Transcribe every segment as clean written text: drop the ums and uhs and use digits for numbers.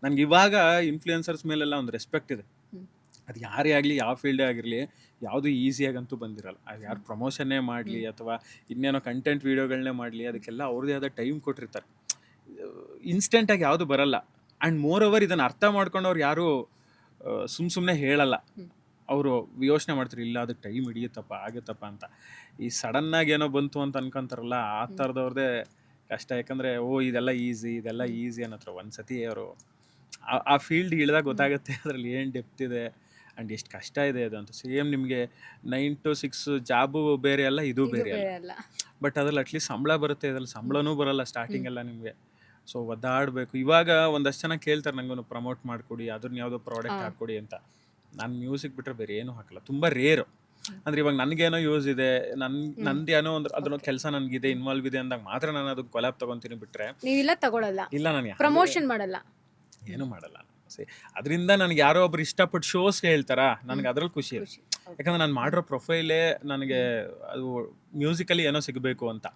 ನನ್ಗೆ ಇವಾಗ ಇನ್ಫ್ಲೂಯೆನ್ಸರ್ಸ್ ಮೇಲೆಲ್ಲ ಒಂದು ರೆಸ್ಪೆಕ್ಟ್ ಇದೆ. ಹ್ಮ್. ಅದು ಯಾರೇ ಆಗಲಿ, ಯಾವ ಫೀಲ್ಡೇ ಆಗಿರಲಿ, ಯಾವುದು ಈಸಿಯಾಗಂತೂ ಬಂದಿರಲ್ಲ. ಅದು ಯಾರು ಪ್ರಮೋಷನ್ನೇ ಮಾಡಲಿ ಅಥವಾ ಇನ್ನೇನೋ ಕಂಟೆಂಟ್ ವೀಡಿಯೋಗಳನ್ನೇ ಮಾಡಲಿ, ಅದಕ್ಕೆಲ್ಲ ಅವ್ರದ್ದೇ ಆದ ಟೈಮ್ ಕೊಟ್ಟಿರ್ತಾರೆ. ಇನ್ಸ್ಟೆಂಟಾಗಿ ಯಾವುದು ಬರಲ್ಲ. ಆ್ಯಂಡ್ ಮೋರ್ ಓವರ್ ಇದನ್ನು ಅರ್ಥ ಮಾಡ್ಕೊಂಡು ಅವ್ರು ಯಾರು ಸುಮ್ಮನೆ ಹೇಳಲ್ಲ. ಅವರು ಯೋಚನೆ ಮಾಡ್ತಾರೆ, ಇಲ್ಲ ಅದಕ್ಕೆ ಟೈಮ್ ಹಿಡಿಯುತ್ತಪ್ಪ, ಆಗುತ್ತಪ್ಪ ಅಂತ. ಈ ಸಡನ್ನಾಗಿ ಏನೋ ಬಂತು ಅಂತ ಅನ್ಕೊಂತಾರಲ್ಲ, ಆ ಥರದವ್ರದ್ದೇ ಕಷ್ಟ. ಯಾಕಂದರೆ ಇದೆಲ್ಲ ಇದೆಲ್ಲ ಈಸಿ ಅನ್ನತ್ರ ಒಂದ್ಸತಿ ಅವರು ಆ ಫೀಲ್ಡ್ ಇಳಿದಾಗ ಗೊತ್ತಾಗುತ್ತೆ ಅದರಲ್ಲಿ ಏನು ಡೆಪ್ತ್ ಇದೆ ಆ್ಯಂಡ್ ಎಷ್ಟು ಕಷ್ಟ ಇದೆ ಅದು ಅಂತ. ಸೇಮ್ ನಿಮಗೆ 9 to 6 ಜಾಬು ಬೇರೆ ಅಲ್ಲ, ಇದು ಬೇರೆ ಅಲ್ಲ. ಅಲ್ಲ. ಬಟ್ ಅದ್ರಲ್ಲಿ ಅಟ್ಲೀಸ್ಟ್ ಸಂಬಳ ಬರುತ್ತೆ, ಇದ್ರಲ್ಲಿ ಸಂಬಳನೂ ಬರಲ್ಲ ಸ್ಟಾರ್ಟಿಂಗ್ ಎಲ್ಲ ನಿಮಗೆ. ಸೊ ಒದ್ದಾಡಬೇಕು. ಇವಾಗ ಒಂದಷ್ಟು ಜನ ಕೇಳ್ತಾರೆ ನಂಗೂ ಪ್ರಮೋಟ್ ಮಾಡಿಕೊಡಿ, ಅದನ್ನ ಯಾವುದೋ ಪ್ರಾಡಕ್ಟ್ ಹಾಕ್ಕೊಡಿ ಅಂತ. ನಾನು ಮ್ಯೂಸಿಕ್ ಬಿಟ್ಟರೆ ಬೇರೆ ಏನೂ ಹಾಕಲ್ಲ, ತುಂಬ ರೇರು. ಅಂದರೆ ಇವಾಗ ನನಗೇನೋ ಯೂಸ್ ಇದೆ, ನಂದು ಏನೋ ಒಂದು ಅದನ್ನ ಕೆಲಸ ನನಗಿದೆ, ಇನ್ವಾಲ್ವ್ ಇದೆ ಅಂದಾಗ ಮಾತ್ರ ನಾನು ಅದಕ್ಕೆ ಕೊಲಾಬ್ ತೊಗೊತೀನಿ. ಬಿಟ್ಟರೆ ನೀವಿಲ್ಲ ತಗೊಳಲ್ಲ, ಇಲ್ಲ, ನಾನು ಪ್ರಮೋಷನ್ ಮಾಡಲ್ಲ. ಏನೂ ಮಾಡಲ್ಲ. ಅದರಿಂದ ನನಗೆ ಯಾರೋ ಒಬ್ರು ಇಷ್ಟಪಟ್ಟು ಶೋಸ್ ಹೇಳ್ತಾರಾ, ನನಗೆ ಅದ್ರಲ್ಲಿ ಖುಷಿ ಇದೆ. ಯಾಕಂದ್ರೆ ನಾನು ಮಾಡಿರೋ ಪ್ರೊಫೈಲೇ ನನಗೆ ಅದು ಮ್ಯೂಸಿಕಲಿ ಏನೋ ಸಿಗಬೇಕು ಅಂತ.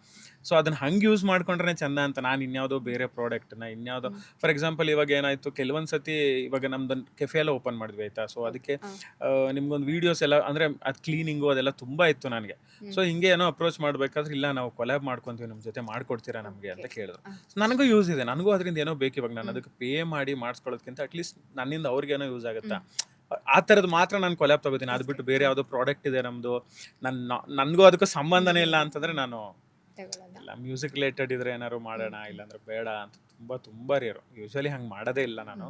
ಸೊ ಅದನ್ನ ಹಂಗೆ ಯೂಸ್ ಮಾಡ್ಕೊಂಡ್ರೆ ಚಂದ ಅಂತ ನಾನು ಇನ್ಯಾವುದೋ ಬೇರೆ ಪ್ರಾಡಕ್ಟ್ನ ಇನ್ಯಾವುದೋ, ಫಾರ್ ಎಕ್ಸಾಂಪಲ್ ಇವಾಗ ಏನಾಯಿತು, ಕೆಲವೊಂದು ಸತಿ ಇವಾಗ ನಮ್ದೊಂದು ಕೆಫೆ ಎಲ್ಲ ಓಪನ್ ಮಾಡಿದ್ವಿ ಆಯಿತಾ. ಸೊ ಅದಕ್ಕೆ ನಿಮ್ಗೊಂದು ವೀಡಿಯೋಸ್ ಎಲ್ಲ ಅಂದರೆ ಅದು ಕ್ಲೀನಿಂಗು ಅದೆಲ್ಲ ತುಂಬ ಇತ್ತು ನನಗೆ. ಸೊ ಹಿಂಗೆ ಏನೋ ಅಪ್ರೋಚ್ ಮಾಡಬೇಕಾದ್ರೆ, ಇಲ್ಲ ನಾವು ಕೊಲ್ಯಾಬ್ ಮಾಡ್ಕೊತೀವಿ, ನಮ್ಮ ಜೊತೆ ಮಾಡ್ಕೊಡ್ತೀರಾ ನಮಗೆ ಅಂತ ಕೇಳಿದ್ರು. ನನಗೂ ಯೂಸ್ ಇದೆ, ನನಗೂ ಅದರಿಂದ ಏನೋ ಬೇಕು. ಇವಾಗ ನಾನು ಅದಕ್ಕೆ ಪೇ ಮಾಡಿ ಮಾಡಿಸ್ಕೊಳ್ಳೋದಕ್ಕಿಂತ ಅಟ್ಲೀಸ್ಟ್ ನನ್ನಿಂದ ಅವ್ರಿಗೇನೋ ಯೂಸ್ ಆಗುತ್ತಾ, ಆ ಥರದ್ದು ಮಾತ್ರ ನಾನು ಕೊಲ್ಯಾಬ್ ತಗೋತೀನಿ. ಅದು ಬಿಟ್ಟು ಬೇರೆ ಯಾವುದೋ ಪ್ರಾಡಕ್ಟ್ ಇದೆ ನಮ್ಮದು, ನನಗೂ ಅದಕ್ಕೂ ಸಂಬಂಧನೇ ಇಲ್ಲ ಅಂತಂದರೆ ನಾನು ಇಲ್ಲ. ಮ್ಯೂಸಿಕ್ ರಿಲೇಟೆಡ್ ಇದ್ರೆ ಏನಾದ್ರು ಮಾಡೋಣ, ಇಲ್ಲಾಂದ್ರೆ ಬೇಡ ಅಂತ ತುಂಬ ರೇರು. ಯೂಶ್ವಲಿ ಹಂಗೆ ಮಾಡೋದೇ ಇಲ್ಲ ನಾನು.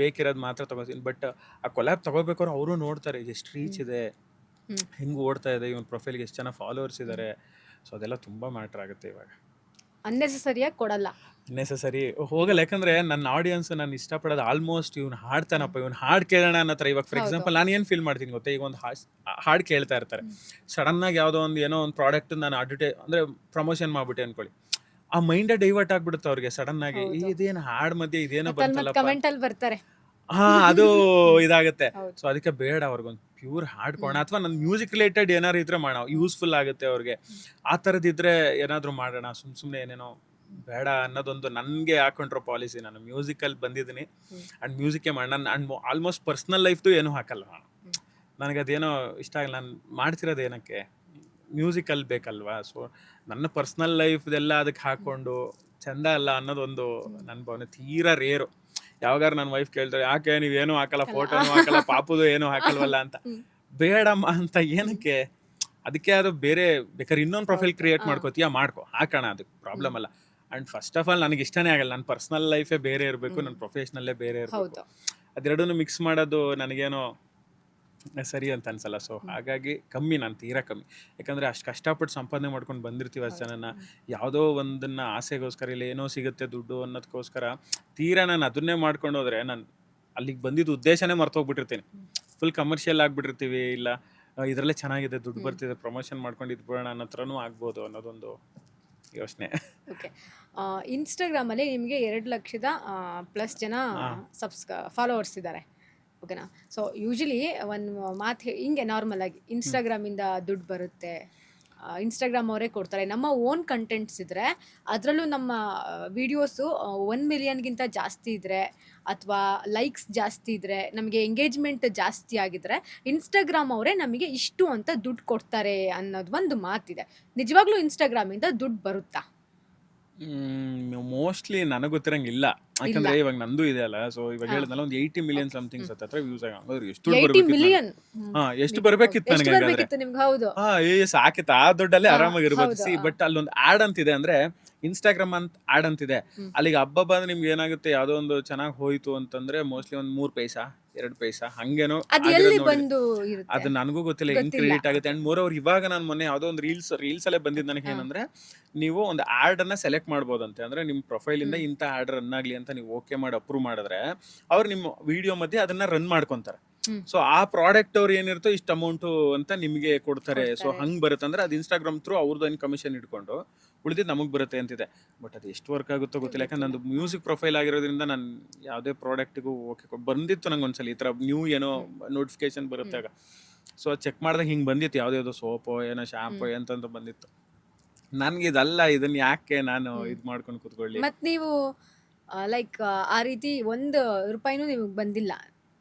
ಬೇಕಿರೋದು ಮಾತ್ರ ತಗೋತೀನಿ. ಬಟ್ ಆ ಕೊಲ್ಯಾಬ್ ತಗೋಬೇಕಾದ್ರೆ ಅವರು ನೋಡ್ತಾರೆ ಎಷ್ಟು ರೀಚ್ ಇದೆ, ಹೆಂಗೆ ಓಡ್ತಾ ಇದೆ, ಇವನ್ ಪ್ರೊಫೈಲ್ಗೆ ಎಷ್ಟು ಜನ ಫಾಲೋವರ್ಸ್ ಇದ್ದಾರೆ. ಸೊ ಅದೆಲ್ಲ ತುಂಬ ಮ್ಯಾಟ್ರ್ ಆಗುತ್ತೆ. ಇವಾಗ ಅನ್ನೆಸೆಸರಿಯಾಗಿ ಕೊಡಲ್ಲ, ನೆಸಸರಿ ಹೋಗಲ್ಲ. ಯಾಕಂದ್ರೆ ನನ್ನ ಆಡಿಯನ್ಸ್ ನಾನು ಇಷ್ಟಪಡೋದು ಆಲ್ಮೋಸ್ಟ್ ಇವ್ನು ಹಾಡ್ತಾನಪ್ಪ, ಇವ್ನು ಹಾಡು ಕೇಳೋಣ ಅನ್ನೋ ಥರ. ಇವಾಗ ಫಾರ್ ಎಕ್ಸಾಂಪಲ್ ನಾನು ಏನು ಫೀಲ್ ಮಾಡ್ತೀನಿ ಗೊತ್ತಾ, ಈಗ ಒಂದು ಹಾಡು ಕೇಳ್ತಾ ಇರ್ತಾರೆ, ಸಡನ್ನಾಗಿ ಯಾವುದೋ ಒಂದು ಏನೋ ಒಂದು ಪ್ರಾಡಕ್ಟ್ ನಾನು ಅಂದರೆ ಪ್ರಮೋಷನ್ ಮಾಡ್ಬಿಟ್ಟೆ ಅನ್ಕೊಳ್ಳಿ, ಆ ಮೈಂಡೇ ಡೈವರ್ಟ್ ಆಗ್ಬಿಡುತ್ತೆ ಅವ್ರಿಗೆ ಸಡನ್ನಾಗಿ. ಇದೇನು ಹಾಡು ಮಧ್ಯೆ ಇದೇನೋ ಬಂತಲ್ಲಪ್ಪ, ಕಮೆಂಟ್ ಅಲ್ಲಿ ಬರ್ತಾರೆ. ಅದು ಇದಾಗುತ್ತೆ. ಸೊ ಅದಕ್ಕೆ ಬೇಡ, ಅವ್ರಿಗೊಂದು ಪ್ಯೂರ್ ಹಾಡ್ಕೋಣ, ಅಥವಾ ನನ್ನ ಮ್ಯೂಸಿಕ್ ರಿಲೇಟೆಡ್ ಏನಾದ್ರು ಇದ್ರೆ ಮಾಡೋಣ, ಯೂಸ್ಫುಲ್ ಆಗುತ್ತೆ ಅವ್ರಿಗೆ. ಆ ಥರದ್ದಿದ್ರೆ ಏನಾದರೂ ಮಾಡೋಣ, ಸುಮ್ಮನೆ ಏನೇನೋ ಬೇಡ ಅನ್ನೋದೊಂದು ನನಗೆ ಹಾಕೊಂಡ್ರೋ ಪಾಲಿಸಿ. ನಾನು ಮ್ಯೂಸಿಕಲ್ಲಿ ಬಂದಿದ್ದೀನಿ ಆ್ಯಂಡ್ ಮ್ಯೂಸಿಕ್ಕೇ ಮಾಡಿ ನಾನು ಆ್ಯಂಡ್ ಆಲ್ಮೋಸ್ಟ್ ಪರ್ಸ್ನಲ್ ಲೈಫ್ದು ಏನೂ ಹಾಕಲ್ಲ ನಾನು. ನನಗದೇನೋ ಇಷ್ಟ ಆಗಲ್ಲ. ನಾನು ಮಾಡ್ತಿರೋದು ಏನಕ್ಕೆ, ಮ್ಯೂಸಿಕಲ್ಲಿ ಬೇಕಲ್ವಾ. ಸೊ ನನ್ನ ಪರ್ಸ್ನಲ್ ಲೈಫ್ದೆಲ್ಲ ಅದಕ್ಕೆ ಹಾಕ್ಕೊಂಡು ಚೆಂದ ಅಲ್ಲ ಅನ್ನೋದೊಂದು ನನ್ನ ಭಾವನೆ. ತೀರಾ ರೇರು. ಯಾವಾಗಾರು ನನ್ನ ವೈಫ್ ಕೇಳ್ತಾರೆ, ಯಾಕೆ ನೀವೇನೂ ಹಾಕಲ್ಲ, ಫೋಟೋನು ಹಾಕಲ್ಲ, ಪಾಪುದು ಏನೂ ಹಾಕಲ್ವಲ್ಲ ಅಂತ. ಬೇಡಮ್ಮ ಅಂತ ಏನಕ್ಕೆ, ಅದಕ್ಕೆ ಅದು ಬೇರೆ ಬೇಕಾದ್ರೆ ಇನ್ನೊಂದು ಪ್ರೊಫೈಲ್ ಕ್ರಿಯೇಟ್ ಮಾಡ್ಕೋತೀಯ, ಮಾಡ್ಕೊ, ಹಾಕೋಣ, ಅದಕ್ಕೆ ಪ್ರಾಬ್ಲಮ್ ಅಲ್ಲ. ಆ್ಯಂಡ್ ಫಸ್ಟ್ ಆಫ್ ಆಲ್ ನನಗೆ ಇಷ್ಟನೇ ಆಗಲ್ಲ. ನನ್ನ ಪರ್ಸ್ನಲ್ ಲೈಫೇ ಬೇರೆ ಇರಬೇಕು, ನನ್ನ ಪ್ರೊಫೆಷ್ನಲ್ಲೇ ಬೇರೆ ಇರಬೇಕು. ಅದೆರಡೂ ಮಿಕ್ಸ್ ಮಾಡೋದು ನನಗೇನೋ ಸರಿ ಅಂತ ಅನ್ಸಲ್ಲ. ಸೊ ಹಾಗಾಗಿ ಕಮ್ಮಿ, ನಾನು ತೀರಾ ಕಮ್ಮಿ. ಯಾಕಂದರೆ ಅಷ್ಟು ಕಷ್ಟಪಟ್ಟು ಸಂಪಾದನೆ ಮಾಡ್ಕೊಂಡು ಬಂದಿರ್ತೀವಿ ಅಷ್ಟು ಜನನ, ಯಾವುದೋ ಒಂದನ್ನು ಆಸೆಗೋಸ್ಕರ, ಇಲ್ಲ ಏನೋ ಸಿಗುತ್ತೆ ದುಡ್ಡು ಅನ್ನೋದಕ್ಕೋಸ್ಕರ ತೀರಾ ನಾನು ಅದನ್ನೇ ಮಾಡ್ಕೊಂಡು ಹೋದರೆ ನಾನು ಅಲ್ಲಿಗೆ ಬಂದಿದ್ದು ಉದ್ದೇಶನೇ ಮರ್ತೋಗ್ಬಿಟ್ಟಿರ್ತೀನಿ. Full commercial ಆಗಿಬಿಟ್ಟಿರ್ತೀವಿ. ಇಲ್ಲ ಇದರಲ್ಲೇ ಚೆನ್ನಾಗಿದೆ, ದುಡ್ಡು ಬರ್ತಿದೆ, ಪ್ರಮೋಷನ್ ಮಾಡ್ಕೊಂಡು ಇದ್ಬಿಡೋಣ ಅನ್ನೋ ಥರನೂ ಆಗ್ಬೋದು ಅನ್ನೋದೊಂದು ಯೋಚನೆ. ಓಕೆ. ಇನ್ಸ್ಟಾಗ್ರಾಮಲ್ಲಿ ನಿಮಗೆ 2 ಲಕ್ಷದ ಪ್ಲಸ್ ಜನ ಫಾಲೋವರ್ಸ್ ಇದ್ದಾರೆ, ಓಕೆನಾ. ಸೊ ಯೂಶಲಿ ಒಂದು ಮಾತು ಹಿಂಗೆ ನಾರ್ಮಲ್ ಆಗಿ ಇನ್ಸ್ಟಾಗ್ರಾಮಿಂದ ದುಡ್ಡು ಬರುತ್ತೆ, ಇನ್ಸ್ಟಾಗ್ರಾಮ್ ಅವರೇ ಕೊಡ್ತಾರೆ. ನಮ್ಮ ಓನ್ ಕಂಟೆಂಟ್ಸ್ ಇದ್ದರೆ, ಅದರಲ್ಲೂ ನಮ್ಮ ವಿಡಿಯೋಸು 1 ಮಿಲಿಯನ್ಗಿಂತ ಜಾಸ್ತಿ ಇದ್ದರೆ, ಅಥವಾ ಲೈಕ್ಸ್ ಜಾಸ್ತಿ ಇದ್ದರೆ, ನಮಗೆ ಎಂಗೇಜ್ಮೆಂಟ್ ಜಾಸ್ತಿ ಆಗಿದ್ರೆ, ಇನ್ಸ್ಟಾಗ್ರಾಮ್ ಅವರೇ ನಮಗೆ ಇಷ್ಟು ಅಂತ ದುಡ್ಡು ಕೊಡ್ತಾರೆ ಅನ್ನೋದು ಒಂದು ಮಾತಿದೆ. ನಿಜವಾಗ್ಲೂ ಇನ್ಸ್ಟಾಗ್ರಾಮಿಂದ ದುಡ್ಡು ಬರುತ್ತಾ? ಮೋಸ್ಟ್ಲಿ ನನಗೆ ಗೊತ್ತಿರಂಗಿಲ್ಲ. ಯಾಕಂದ್ರೆ ಇವಾಗ ನಂದು ಇದೆ ಅಲ್ಲ. ಸೊ ಇವಾಗ ಹೇಳಿದ್ನಲ್ಲ, ಒಂದು 80 ಮಿಲಿಯನ್ ಸಮಥಿಂಗ್ ಹತ್ರ ವ್ಯೂಸ್ ಆಗೋದು. ಎಷ್ಟು ದುಡ್ಡು 80 ಬರ್ಬೇಕಿತ್ತು ಮಿಲಿಯನ್ ಎಷ್ಟು ಬರ್ಬೇಕಿತ್ತು ಎಷ್ಟು ನನಗೆ ಹಾಗಾದ್ರೆ. ಬರಬೇಕಿತ್ತು ನಿಮ್ಗೆ? ಹೌದು, ಸಾಕಿತ್ತು, ಆ ದುಡ್ಡಲ್ಲೇ ಆರಾಮಾಗಿರ್ಬೋದು. ಹೌದು, ಸಿ ಬಟ್ ಅಲ್ಲೊಂದು ಆಡ್ ಅಂತಿದೆ, ಅಂದ್ರೆ ಇನ್ಸ್ಟಾಗ್ರಾಮ್ ಅಂತ ಆಡ್ ಅಂತಿದೆ. ಅಲ್ಲಿಗೆ ಹಬ್ಬ ಬಂದ್ರೆ ನಿಮ್ಗೆ ಏನಾಗುತ್ತೆ, ಯಾವುದೋ ಒಂದು ಚೆನ್ನಾಗಿ ಹೋಯ್ತು ಅಂತಂದ್ರೆ ಮೋಸ್ಟ್ಲಿ ಒಂದು 3 ಪೈಸಾ 2 ಪೈಸಾ ಹಂಗೇನೋ ಅದು ಎಲ್ಲಿ ಬಂದು ಇರುತ್ತೆ? ಅದು ನನಗೂ ಗೊತ್ತಿಲ್ಲ ಹೆಂಗ್ ಕ್ರೆಡಿಟ್ ಆಗುತ್ತೆ. ಅಂಡ್ ಮೋರ್ ಅವ್ರು ಇವಾಗ ನಾನು ಮೊನ್ನೆ ಯಾವುದೋ ಒಂದು ರೀಲ್ಸ್ ಅಲ್ಲೇ ಬಂದಿದ್ದು ನನಗೆ ಏನಂದ್ರೆ, ನೀವು ಒಂದು ಆಡ್ ಅನ್ನ ಸೆಲೆಕ್ಟ್ ಮಾಡ್ಬೋದಂತೆ. ಅಂದ್ರೆ ನಿಮ್ಮ ಪ್ರೊಫೈಲ್ ಇಂದ ಇಂಥ ಆಡ್ ರನ್ ಆಗ್ಲಿ ಅಂತ ನೀವು ಓಕೆ ಮಾಡಿ ಅಪ್ರೂವ್ ಮಾಡಿದ್ರೆ, ಅವ್ರು ನಿಮ್ಮ ವಿಡಿಯೋ ಮಧ್ಯೆ ಅದನ್ನ ರನ್ ಮಾಡ್ಕೊಂತಾರೆ. ಸೊ ಆ ಪ್ರಾಡಕ್ಟ್ ಅವ್ರು ಏನಿರುತ್ತೋ ಇಷ್ಟು ಅಮೌಂಟು ಅಂತ ನಿಮಗೆ ಕೊಡ್ತಾರೆ. ಸೊ ಹಂಗೆ ಬರುತ್ತೆ. ಅಂದ್ರೆ ಅದು ಇನ್ಸ್ಟಾಗ್ರಾಮ್ ಥ್ರೂ ಅವ್ರದ್ದು ಏನು ಕಮಿಷನ್ ಇಟ್ಕೊಂಡು ಉಳಿದಿದ್ದು ನಮಗೆ ಬರುತ್ತೆ ಅಂತಿದೆ. ಬಟ್ ಅದು ಎಷ್ಟು ವರ್ಕ್ ಆಗುತ್ತೋ ಗೊತ್ತಿಲ್ಲ. ಯಾಕಂದ್ರೆ ನಂದು ಮ್ಯೂಸಿಕ್ ಪ್ರೊಫೈಲ್ ಆಗಿರೋದ್ರಿಂದ ನಾನು ಯಾವುದೇ ಪ್ರಾಡಕ್ಟಿಗೂ ಓಕೆ ಬಂದಿತ್ತು ನಂಗೆ ಒಂದ್ಸಲ ಈ ಥರ ನ್ಯೂ ಏನೋ ನೋಟಿಫಿಕೇಶನ್ ಬರುತ್ತೆ ಆಗ. ಸೊ ಅದು ಚೆಕ್ ಮಾಡಿದಾಗ ಹಿಂಗೆ ಬಂದಿತ್ತು, ಯಾವುದ್ಯಾವುದೋ ಸೋಪೋ ಏನೋ ಶಾಂಪು ಎಂತಂತ ಬಂದಿತ್ತು. ನನಗೆ ಇದಲ್ಲ, ಇದನ್ನ ಯಾಕೆ ನಾನು ಇದು ಮಾಡ್ಕೊಂಡು ಕೂತ್ಕೊಳ್ಳಿ. ಮತ್ತು ನೀವು ಲೈಕ್ ಆ ರೀತಿ 1 ರೂಪಾಯಿನೂ ನಿಮಗೆ ಬಂದಿಲ್ಲ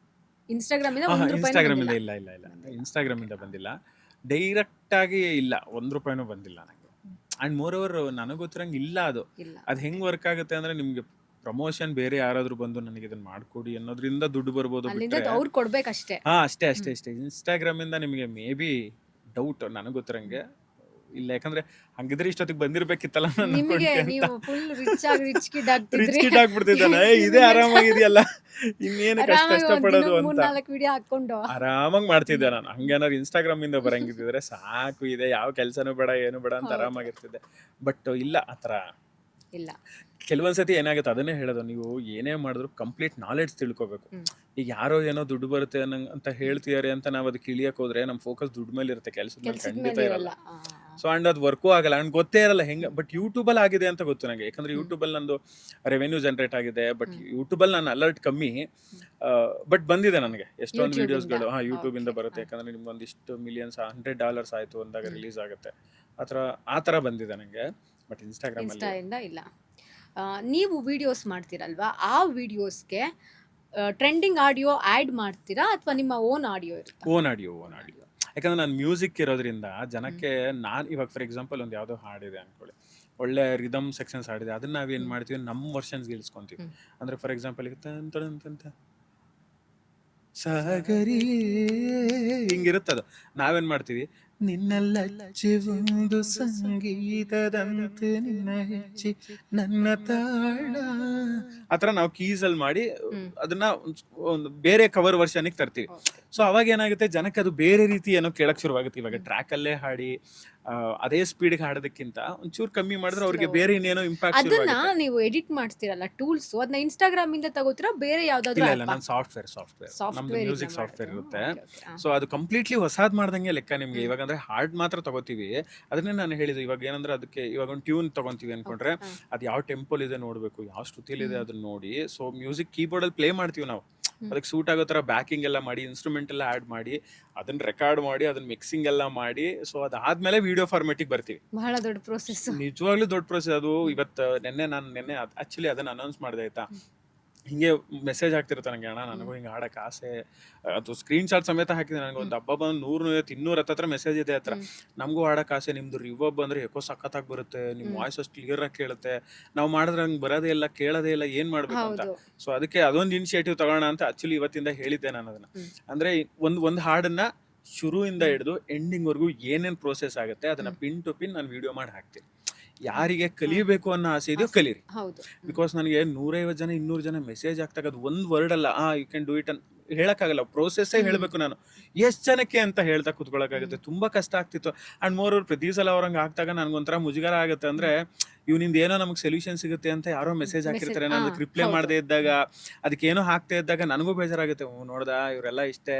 ಇನ್ಸ್ಟಾಗ್ರಾಮಿಂದ? 1 ರೂಪಾಯಿನೂ ಇನ್ಸ್ಟಾಗ್ರಾಮ್ ಇಂದ ಬಂದಿಲ್ಲ? ಇಲ್ಲ ಇನ್ಸ್ಟಾಗ್ರಾಮ್ ಇಂದ ಬಂದಿಲ್ಲ, ಡೈರೆಕ್ಟ್ ಆಗಿ ಇಲ್ಲ, 1 ರೂಪಾಯಿನೂ ಬಂದಿಲ್ಲ ನಂಗೆ. ಅಂಡ್ ಮೋರ್ ಓವರ್ ನನಗೆ ಗೊತ್ತಿರಂಗೆ ಇಲ್ಲ ಅದು ಇಲ್ಲ. ಅದು ಹೆಂಗ್ ವರ್ಕ್ ಆಗುತ್ತೆ ಅಂದ್ರೆ ನಿಮ್ಗೆ ಪ್ರಮೋಷನ್ ಬೇರೆ ಯಾರಾದ್ರೂ ಬಂದು ನನಗೆ ಇದನ್ನ ಮಾಡ್ಕೊಡಿ ಅನ್ನೋದ್ರಿಂದ ದುಡ್ಡು ಬರ್ಬೋದು ಅಲ್ಲಿಂದ ಬಿಟ್ರೆ ಅವ್ರು ಕೊಡ್ಬೇಕಷ್ಟೇ. ಅಷ್ಟೇ ಇನ್ಸ್ಟಾಗ್ರಾಮ್ ಇಂದ ನಿಮಗೆ ಮೇ ಬಿ ಡೌಟ್ ನನಗೆ ಗೊತ್ತಿರಂಗೆ ಇಲ್ಲ, ಯಾಕಂದ್ರೆ ಹಂಗಿದ್ರೆ ಇಷ್ಟೊತ್ತಿಗೆ ಬಂದಿರ್ಬೇಕಿತ್ತಲ್ಲ ನನ್ನ ನಿಮಗೆ ಅಕೌಂಟ್ಗೆ ಅಂತ. ನೀವು ಫುಲ್ ರಿಚ್ ಕಿಡ್ ರಿಚ್ ಆಗ್ತಿದ್ರಿ. ಕಿಟ್ ಆಗ್ಬಿಡ್ತಿದ್ದಾನೆ, ಇದೇ ಆರಾಮಾಗಿದೆಯಲ್ಲ ಇನ್ನೇನು ಆರಾಮಾಗಿ ಒಂದ್ ಕಷ್ಟಪಡೋದು ದಿನಕ್ಕೆ ಅಂತ 3-4 ವಿಡಿಯೋ ಹಾಕೊಂಡು. ಆರಾಮಾಗಿ ಮಾಡ್ತಿದ್ದೆ ನಾನು. ಹಂಗೇನಾದ್ರು ಇನ್ಸ್ಟಾಗ್ರಾಮ್ ಇಂದ ಬರಂಗಿದ್ರೆ ಸಾಕು, ಇದೆ ಯಾವ ಕೆಲ್ಸನೂ ಬೇಡ ಏನು ಬೇಡ ಅಂತ ಹೌದು. ಆರಾಮಾಗಿರ್ತಿದ್ದೆ. ಬಟ್ ಇಲ್ಲ, ಆತರ ಇಲ್ಲ. ಕೆಲವೊಂದ್ಸತಿ ಏನಾಗುತ್ತೆ ಅದನ್ನೇ ಹೇಳೋದು, ನೀವು ಏನೇ ಮಾಡಿದ್ರು ಕಂಪ್ಲೀಟ್ ನಾಲೆಡ್ಜ್ ತಿಳ್ಕೊಬೇಕು. ಈಗ ಯಾರೋ ಏನೋ ದುಡ್ಡು ಬರುತ್ತೆ ಅಂತ ಹೇಳ್ತಿದಾರೆ ಅಂತ ನಾವು ಅದಕ್ಕೆ ಇಳಿಯಕ್ ಹೋದ್ರೆ ನಮ್ಮ ಫೋಕಸ್ ದುಡ್ಡು ಮೇಲೆ ಇರುತ್ತೆ, ಕೆಲ್ಸದ ಮೇಲೆ ಕೆಲ್ಸದ ಖಂಡಿತ ಮೇಲೆ ಇರಲ್ಲ. ಇರಲ್ಲ. ಸೊ ಅಂಡ್ ಅದು ವರ್ಕೂ ಆಗಲ್ಲ, ಅಂಡ್ ಗೊತ್ತೇ ಇರಲ್ಲ ಹೆಂಗೆ. ಬಟ್ ಯೂಟ್ಯೂಬಲ್ಲಿ ಆಗಿದೆ ಅಂತ ಗೊತ್ತು ನನಗೆ, ಯಾಕಂದ್ರೆ ಯೂಟ್ಯೂಬಲ್ಲಿ ನಂದು ರೆವೆನ್ಯೂ ಜನರೇಟ್ ಆಗಿದೆ. ಬಟ್ ಯೂಟ್ಯೂಬಲ್ಲಿ ನಾನು ಅಲರ್ಟ್ ಕಮ್ಮಿ, ಬಟ್ ಬಂದಿದೆ ನನಗೆ ಎಷ್ಟೊಂದು YouTube ವಿಡಿಯೋಸ್ಗಳು. ಇಂದ? ಯೂಟ್ಯೂಬ್ ಇಂದ Okay. ಬರುತ್ತೆ, ಯಾಕಂದ್ರೆ ನಿಮ್ಗೆ ಒಂದಿಷ್ಟು ಮಿಲಿಯನ್ಸ್ $100 ಆಯ್ತು ಅಂದಾಗ ರಿಲೀಸ್ ಆಗುತ್ತೆ. ಆ ಥರ ಬಂದಿದೆ ನನಗೆ. ಬಟ್ ಇನ್ಸ್ಟಾಗ್ರಾಮ್ ಅಲ್ಲಿ ಇನ್ಸ್ಟಾದಿಂದ ಇಲ್ಲ. ನೀವು ವಿಡಿಯೋಸ್ ಮಾಡ್ತೀರಲ್ವಾ, ಆ ವಿಡಿಯೋಸ್ಗೆ ಟ್ರೆಂಡಿಂಗ್ ಆಡಿಯೋ ಆ್ಯಡ್ ಮಾಡ್ತೀರಾ ಅಥವಾ ನಿಮ್ಮ ಓನ್ ಆಡಿಯೋ ಇರುತ್ತಾ? Own audio. ಯಾಕಂದ್ರೆ ನಾನು ಮ್ಯೂಸಿಕ್ ಇರೋದ್ರಿಂದ ಜನಕ್ಕೆ, ನಾನು ಇವಾಗ ಫಾರ್ ಎಕ್ಸಾಂಪಲ್ ಒಂದು ಯಾವುದೋ ಹಾಡಿದೆ ಅನ್ಕೊಳ್ಳಿ, ಒಳ್ಳೆ ರಿದಮ್ ಸೆಕ್ಷನ್ಸ್ ಹಾಡಿದೆ, ಅದನ್ನ ನಾವೇನು ಮಾಡ್ತೀವಿ ನಮ್ಮ ವರ್ಷನ್ಸ್ಗೆ ಇಳಿಸ್ಕೊಂತೀವಿ. ಅಂದ್ರೆ ಫಾರ್ ಎಕ್ಸಾಂಪಲ್ ಈಗ ಸಾಗರಿ ಹಿಂಗಿರುತ್ತದು, ನಾವೇನ್ ಮಾಡ್ತೀವಿ, ನಿನ್ನೆಲ್ಲ ಒಂದು ಸಂಗೀತದಂತೆ ನಿನ್ನ ಹೆಚ್ಚಿ ನನ್ನ ತಾಳ, ಆತರ ನಾವು ಕೀಸ್ ಅಲ್ಲಿ ಮಾಡಿ ಅದನ್ನ ಒಂದು ಬೇರೆ ಕವರ್ ವರ್ಷನ್ಗೆ ತರ್ತೀವಿ. ಸೊ ಅವಾಗ ಏನಾಗುತ್ತೆ, ಜನಕ್ಕೆ ಅದು ಬೇರೆ ರೀತಿ ಏನೋ ಕೇಳಕ್ ಶುರುವಾಗುತ್ತೆ. ಇವಾಗ ಟ್ರ್ಯಾಕ್ ಅಲ್ಲೇ ಹಾಡಿ ಅದೇ ಸ್ಪೀಡ್ಗೆ ಹಾಡೋದಕ್ಕಿಂತ ಒಂಚೂರು ಕಮ್ಮಿ ಮಾಡಿದ್ರೆ ಅವ್ರಿಗೆ ಬೇರೆ ಇನ್ನೇನೋ ಇಂಪ್ಯಾಕ್ಟ್ ಅದನ್ನ ಶುರುವಾಗುತ್ತೆ. ನೀವು ಎಡಿಟ್ ಮಾಡ್ತೀರಲ್ಲ ಟೂಲ್ಸ್, ಅದನ್ನ ಇನ್ಸ್ಟಾಗ್ರಾಮ್ ಇಂದ ತಗೋತೀರಾ ಬೇರೆ ಯಾವ್ದಾದ್ರು ಇಲ್ಲ ನಾನು ಸಾಫ್ಟ್ವೇರ್ ನಮ್ದು ಮ್ಯೂಸಿಕ್ ಸಾಫ್ಟ್ವೇರ್ ಇರುತ್ತೆ. ಸಾಫ್ಟ್ವೇರ್? ಸೊ ಅದು ಕಂಪ್ಲೀಟ್ಲಿ ಹೊಸಾದ್ ಮಾಡ್ದಂಗೆ ಲೆಕ್ಕ ನಿಮ್ಗೆ. ಇವಾಗ ಅಂದ್ರೆ ಹಾರ್ಡ್ ಮಾತ್ರ ತಗೋತೀವಿ, ಅದನ್ನೇ ನಾನು ಹೇಳಿದ್ದು. ಇವಾಗ ಏನಂದ್ರೆ ಅದಕ್ಕೆ ಇವಾಗ ಒಂದು ಟ್ಯೂನ್ ತಗೊಂತೀವಿ ಅನ್ಕೊಂಡ್ರೆ ಅದು ಯಾವ ಟೆಂಪಲ್ ಇದೆ ನೋಡ್ಬೇಕು, ಯಾವ ಶ್ರುತಿಲಿದೆ ಅದನ್ನ ನೋಡಿ. ಸೊ ಮ್ಯೂಸಿಕ್ ಕೀಬೋರ್ಡ್ ಅಲ್ಲಿ ಪ್ಲೇ ಮಾಡ್ತೀವಿ ನಾವು, ಅದಕ್ಕೆ ಸೂಟ್ ಆಗೋ ತರ ಬ್ಯಾಕಿಂಗ್ ಎಲ್ಲ ಮಾಡಿ, ಇನ್ಸ್ಟ್ರೂಮೆಂಟ್ ಎಲ್ಲ ಆಡ್ ಮಾಡಿ, ಅದನ್ನ ರೆಕಾರ್ಡ್ ಮಾಡಿ, ಅದನ್ನ ಮಿಕ್ಸಿಂಗ್ ಎಲ್ಲ ಮಾಡಿ, ಸೊ ಅದಾದ್ಮೇಲೆ ವಿಡಿಯೋ ಫಾರ್ಮೆಟಿಗೆ ಬರ್ತೀವಿ. ಬಹಳ ದೊಡ್ಡ ಪ್ರೋಸೆಸ್. ನಿಜವಾಗ್ಲೂ ದೊಡ್ಡ ಪ್ರೊಸೆಸ್ ಅದು. ಇವತ್ತು ನೆನ್ನೆ ಆಕ್ಚುಲಿ ಅದನ್ನ ಅನೌನ್ಸ್ ಮಾಡಿದೆ ಆಯ್ತಾ, ಹಿಂಗೆ ಮೆಸೇಜ್ ಆಗ್ತಿರುತ್ತೆ ನನಗೆ, ಅಣ್ಣ ನನಗೂ ಹಿಂಗೆ ಆಡಕ್ಕೆ ಆಸೆ, ಅದು ಸ್ಕ್ರೀನ್ ಶಾಟ್ ಸಮೇತ ಹಾಕಿದೆ. ನನಗೆ ಒಂದು ಹಬ್ಬ ಬಂದು 100-200 ಹತ್ರ ಮೆಸೇಜ್ ಇದೆ ಹತ್ರ, ನಮಗೂ ಆಡಕ್ಕೆ ಆಸೆ, ನಿಮ್ದು ರಿವರ್ಬ್ ಅಂದ್ರೆ ಯಾಕೋ ಸಖತ್ತಾಗಿ ಬರುತ್ತೆ, ನಿಮ್ಮ ವಾಯ್ಸ್ ಅಷ್ಟು ಕ್ಲಿಯರ್ ಆಗಿ ಕೇಳುತ್ತೆ, ನಾವು ಮಾಡಿದ್ರೆ ಹಂಗೆ ಬರೋದೇ ಇಲ್ಲ, ಕೇಳೋದೇ ಇಲ್ಲ, ಏನ್ ಮಾಡ್ಬೇಕು ಅಂತ. ಸೊ ಅದಕ್ಕೆ ಅದೊಂದು ಇನಿಷಿಯೇಟಿವ್ ತಗೋಣ ಅಂತ ಆಕ್ಚುಲಿ ಇವತ್ತಿಂದ ಹೇಳಿದ್ದೆ ನಾನು ಅದನ್ನ. ಅಂದ್ರೆ ಒಂದು ಹಾಡನ್ನ ಶುರುವಿಂದ ಹಿಡಿದು ಎಂಡಿಂಗ್ ವರ್ಗೂ ಏನೇನ್ ಪ್ರೋಸೆಸ್ ಆಗುತ್ತೆ ಅದನ್ನ ಪಿನ್ ಟು ಪಿನ್ ನಾನು ವಿಡಿಯೋ ಮಾಡಿ ಹಾಕ್ತೀನಿ. ಯಾರಿಗೆ ಕಲಿಬೇಕು ಅನ್ನೋ ಆಸೆ ಇದೆಯೋ ಕಲೀರಿ. ಬಿಕಾಸ್ ನನಗೆ 150 ಜನ 200 ಜನ ಮೆಸೇಜ್ ಆಗ್ತಾಗ ಅದು ಒಂದು ವರ್ಡ್ ಅಲ್ಲ, ಯು ಕ್ಯಾನ್ ಡೂ ಇಟ್ ಅಂತ ಹೇಳಕ್ಕಾಗಲ್ಲ. ಪ್ರೋಸೆಸ್ಸೇ ಹೇಳಬೇಕು ನಾನು, ಎಷ್ಟು ಜನಕ್ಕೆ ಅಂತ ಹೇಳ್ತಾ ಕುತ್ಕೊಳಕ್ಕಾಗುತ್ತೆ. ತುಂಬಾ ಕಷ್ಟ ಆಗ್ತಿತ್ತು. ಅಂಡ್ ಮೋರ್ ಓವರ್ ಪ್ರತಿ ಸಲ ಅವ್ರಂಗೆ ಆಗ್ತಾಗ ನನ್ಗೊಂಥರ ಮುಜುಗರ ಆಗುತ್ತೆ. ಅಂದ್ರೆ ಇವ್ನಿಂದ ಏನೋ ನಮ್ಗೆ ಸೊಲ್ಯೂಷನ್ ಸಿಗುತ್ತೆ ಅಂತ ಯಾರೋ ಮೆಸೇಜ್ ಹಾಕಿರ್ತಾರೆ, ನಾನು ಅದಕ್ಕೆ ರಿಪ್ಲೈ ಮಾಡದೇ ಇದ್ದಾಗ, ಅದಕ್ಕೆ ಏನೋ ಹಾಕ್ತಾ ಇದ್ದಾಗ ನನಗೂ ಬೇಜಾರಾಗುತ್ತೆ. ನೋಡ್ದ ಇವರೆಲ್ಲ ಇಷ್ಟೇ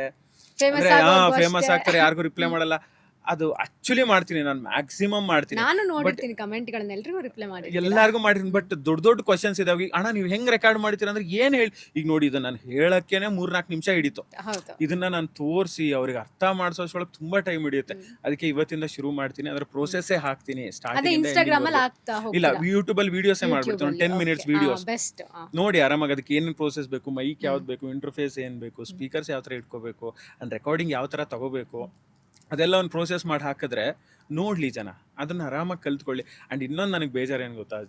ಫೇಮಸ್ ಆಗ್ತಾರೆ, ಯಾರಿಗೂ ರಿಪ್ಲೈ ಮಾಡಲ್ಲ. ಅದು ಆಕ್ಚುಲಿ ಮಾಡ್ತೀನಿ ನಾನು, ಮ್ಯಾಕ್ಸಿಮಮ್ ಮಾಡ್ತೀನಿ. ನಾನು ನೋಡಿರ್ತೀನಿ ಕಮೆಂಟ್ ಗಳನ್ನ, ಎಲ್ರಿಗೂ ರಿಪ್ಲೈ ಮಾಡಿ, ಎಲ್ಲಾರ್ಗು ಮಾಡಿರ್ತೀನಿ. ಬಟ್ ದೊಡ್ಡ ಕ್ವಶನ್ಸ್ ಇದಾವೆ. ಅಣ್ಣ ನೀವು ಹೆಂಗ್ ರೆಕಾರ್ಡ್ ಮಾಡ್ತೀರಾ ಅಂದ್ರೆ ಏನ್ ಹೇಳಿ, ಈಗ ನೋಡಿ ಇದನ್ನ ನಾನು ಹೇಳಕ್ಕೇನೆ 3-4 ನಿಮಿಷ ಹಿಡಿತು. ಇದನ್ನ ನಾನು ತೋರಿಸಿ ಅವ್ರಿಗೆ ಅರ್ಥ ಮಾಡಿಸೋಷ್ರೊಳಗೆ ತುಂಬಾ ಟೈಮ್ ಹಿಡಿಯುತ್ತೆ. ಅದಕ್ಕೆ ಇವತ್ತಿಂದ ಶುರು ಮಾಡ್ತೀನಿ, ಅದ್ರ ಪ್ರೋಸೆಸ್ಸೇ ಹಾಕ್ತೀನಿ ಸ್ಟಾರ್ಟಿಂಗ್. ಇಲ್ಲ, ಯೂಟ್ಯೂಬ್ ಅಲ್ಲಿ ವಿಡಿಯೋಸೇ ಮಾಡ್ಬಿಡ್ತೀನಿ, 10 ಮಿನಿಟ್ಸ್ ವಿಡಿಯೋಸ್ ನೋಡಿ ಆರಾಮಾಗಿ. ಅದಕ್ಕೆ ಏನೇನು ಪ್ರೋಸೆಸ್ ಬೇಕು, ಮೈಕ್ ಯಾವ್ದು ಬೇಕು, ಇಂಟರ್ಫೇಸ್ ಏನ್ ಬೇಕು, ಸ್ಪೀಕರ್ಸ್ ಯಾವ ತರ ಇಟ್ಕೋಬೇಕು, ಅಂಡ್ ರೆಕಾರ್ಡಿಂಗ್ ಯಾವ ತರ ತಗೋಬೇಕು, ಅದೆಲ್ಲ ಒಂದು ಪ್ರೋಸೆಸ್ ಮಾಡಿ ಹಾಕಿದ್ರೆ ನೋಡ್ಲಿ ಜನ, ಅದನ್ನ ಆರಾಮಾಗಿ ಕಲ್ತ್ಕೊಳ್ಳಿ. ಅಂಡ್ ಇನ್ನೊಂದು ನನಗೆ ಬೇಜಾರು ಏನು ಗೊತ್ತಾ,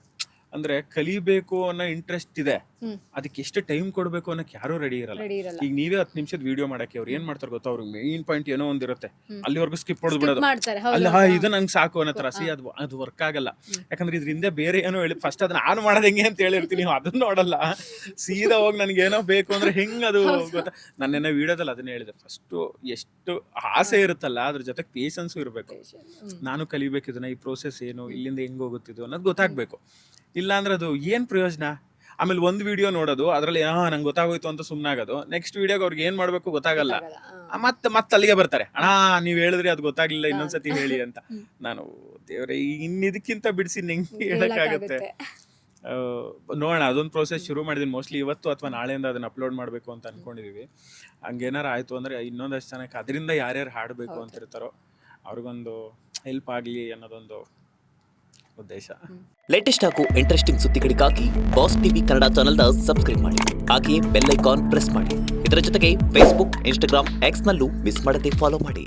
ಅಂದ್ರೆ ಕಲಿಬೇಕು ಅನ್ನೋ ಇಂಟ್ರೆಸ್ಟ್ ಇದೆ, ಅದಕ್ಕೆ ಎಷ್ಟು ಟೈಮ್ ಕೊಡ್ಬೇಕು ಅನ್ನೋಕೆ ಯಾರು ರೆಡಿ ಇರಲ್ಲ. ಈಗ ನೀವೇ 10 ನಿಮಿಷದ ವಿಡಿಯೋ ಮಾಡಕ್ಕೆ ಅವ್ರು ಏನ್ ಮಾಡ್ತಾರೆ ಗೊತ್ತಾ, ಅವ್ರಿಗೆ ಮೇನ್ ಪಾಯಿಂಟ್ ಏನೋ ಒಂದಿರುತ್ತೆ, ಅಲ್ಲಿವರೆಗೂ ಸ್ಕಿಪ್ ಹೊಡೆದ್ಬಿಡೋದು, ಅಲ್ಲ ಇದು ನಂಗೆ ಸಾಕು ಅನ್ನೋ ತರ. ಅದು ವರ್ಕ್ ಆಗಲ್ಲ. ಯಾಕಂದ್ರೆ ಇದ್ರಿಂದ ಬೇರೆ ಏನೋ ಹೇಳಿ ಫಸ್ಟ್ ಅದನ್ನ ಆನ್ ಮಾಡೋದು ಹೆಂಗೆ ಅಂತ ಹೇಳಿರ್ತೀನಿ, ನೀವು ಅದನ್ನ ನೋಡಲ್ಲ, ಸೀದಾ ಹೋಗಿ ನನ್ಗೆ ಏನೋ ಬೇಕು ಅಂದ್ರೆ ಹೆಂಗ್ ಅದು ಗೊತ್ತಾ. ನನ್ನೇನೋ ವಿಡಿಯೋದಲ್ಲಿ ಅದನ್ನ ಹೇಳಿದೆ, ಫಸ್ಟ್ ಎಷ್ಟು ಆಸೆ ಇರುತ್ತಲ್ಲ ಅದ್ರ ಜೊತೆ ಪೇಷನ್ಸು ಇರಬೇಕು. ನಾನು ಕಲಿಬೇಕು ಇದನ್ನ, ಈ ಪ್ರೋಸೆಸ್ ಏನು, ಇಲ್ಲಿಂದ ಹೆಂಗ್ ಹೋಗುತ್ತಿದ್ದು ಅನ್ನೋದು ಗೊತ್ತಾಗ್ಬೇಕು. ಇಲ್ಲ ಅಂದ್ರೆ ಅದು ಏನ್ ಪ್ರಯೋಜನ. ಆಮೇಲೆ ಒಂದು ವಿಡಿಯೋ ನೋಡೋದು, ಅದ್ರಲ್ಲಿ ನಂಗೆ ಗೊತ್ತಾಗೋಯ್ತು ಅಂತ ಸುಮ್ಮನಾಗೋದು, ನೆಕ್ಸ್ಟ್ ವಿಡಿಯೋಗೆ ಅವ್ರಿಗೆ ಏನ್ ಮಾಡ್ಬೇಕು ಗೊತ್ತಾಗಲ್ಲ, ಮತ್ತೆ ಅಲ್ಲಿಗೆ ಬರ್ತಾರೆ, ಅಣ್ಣ ನೀವ್ ಹೇಳಿದ್ರಿ ಅದು ಗೊತ್ತಾಗ್ಲಿಲ್ಲ, ಇನ್ನೊಂದ್ಸತಿ ಹೇಳಿ ಅಂತ. ನಾನು ದೇವ್ರೆ ಇದಕ್ಕಿಂತ ಬಿಡಿಸಿ ಹೆಂಗೆ ಹೇಳಕ್ಕಾಗುತ್ತೆ. ನೋಡೋಣ, ಅದೊಂದು ಪ್ರೋಸೆಸ್ ಶುರು ಮಾಡಿದೀನಿ. ಮೋಸ್ಟ್ಲಿ ಇವತ್ತು ಅಥವಾ ನಾಳೆಯಿಂದ ಅದನ್ನ ಅಪ್ಲೋಡ್ ಮಾಡ್ಬೇಕು ಅಂತ ಅನ್ಕೊಂಡಿದೀವಿ. ಹಂಗೇನಾರ ಆಯ್ತು ಅಂದ್ರೆ ಇನ್ನೊಂದಷ್ಟು ಜನಕ್ಕೆ ಅದರಿಂದ ಯಾರ್ಯಾರು ಹಾಡಬೇಕು ಅಂತಿರ್ತಾರೋ ಅವ್ರಿಗೊಂದು ಹೆಲ್ಪ್ ಆಗ್ಲಿ ಅನ್ನೋದೊಂದು ಉದ್ದೇಶ. ಲೇಟೆಸ್ಟ್ ಹಾಗೂ ಇಂಟ್ರೆಸ್ಟಿಂಗ್ ಸುದ್ದಿಗಳಿಗಾಗಿ ಬಾಸ್ ಟಿವಿ ಕನ್ನಡ ಚಾನೆಲ್ನ ಸಬ್ಸ್ಕ್ರೈಬ್ ಮಾಡಿ. ಹಾಗೆಯೇ ಬೆಲ್ ಐಕಾನ್ ಪ್ರೆಸ್ ಮಾಡಿ. ಇದರ ಜೊತೆಗೆ ಫೇಸ್ಬುಕ್, ಇನ್ಸ್ಟಾಗ್ರಾಮ್, ಎಕ್ಸ್ನಲ್ಲೂ ಮಿಸ್ ಮಾಡದೆ ಫಾಲೋ ಮಾಡಿ.